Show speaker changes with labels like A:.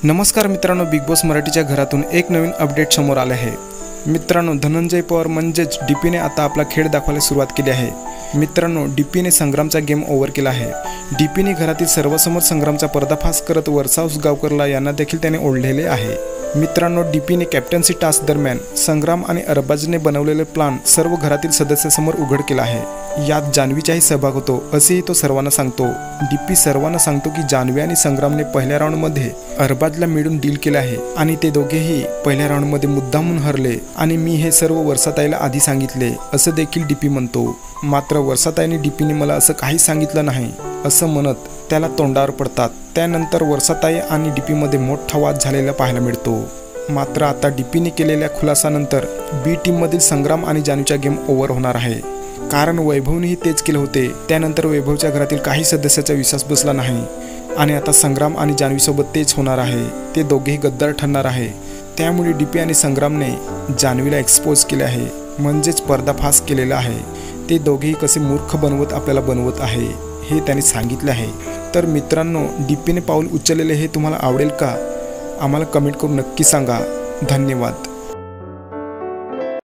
A: नमस्कार मित्रांनो, big boss मराठीच्या घरातून एक नवीन अपडेट समोर आले आहे। मित्रांनो, धनंजय पवार म्हणजेच डीपीने आता आपला खेळ दाखवायला सुरुवात केली आहे। मित्रांनो, डीपीने संग्रामचा गेम ओव्हर केला आहे। डीपीने घरातील सर्वसमोर संग्रामचा पर्दाफाश करत वरसावस गावकरला यांना देखील त्याने ओढलेले आहे। मित्रांनो, डीपीने कॅप्टन्सी टास्क दरम्यान संग्राम आणि अरबाजने बनवलेले प्लान सर्व घरातील सदस्यांसमोर उघड केला आहे। यात जान्हवीचाही सहभाग होतो असेही तो सर्वांना सांगतो। डीपी सर्वांना सांगतो की जान्हवी आणि संग्रामने पहिल्या राऊंडमध्ये अरबाजला मिळून डील केले आहे आणि ते दोघेही पहिल्या राऊंडमध्ये मुद्दामून हरले आणि मी हे सर्व वर्षाताईला आधी सांगितले असं देखील डीपी म्हणतो। मात्र वर्षाताईने डीपीने मला असं काही सांगितलं नाही असं म्हणत त्याला तोंडावर पडतात। त्यानंतर वर्षाताई आणि डीपीमध्ये मोठा वाद झालेला पाहायला मिळतो। मात्र आता डीपीने केलेल्या खुलासानंतर बी टीममधील संग्राम आणि जान्हवीचा गेम ओव्हर होणार आहे, कारण वैभवनेही तेच केले होते। त्यानंतर वैभवच्या घरातील काही सदस्याचा विश्वास बसला नाही आणि आता संग्राम आणि जान्हवीसोबत तेच होणार आहे। ते दोघेही गद्दार ठरणार आहे। त्यामुळे डीपी आणि संग्रामने जान्हवीला एक्सपोज केले आहे, म्हणजेच पर्दाफाश केलेला आहे। ते दोघेही कसे मूर्ख बनवत आपल्याला बनवत आहे हे त्यांनी सांगितले आहे। तर मित्रांनो, डीपीने पाऊल उचललेले हे तुम्हाला आवडेल का? आम्हाला कमेंट करून नक्की सांगा। धन्यवाद।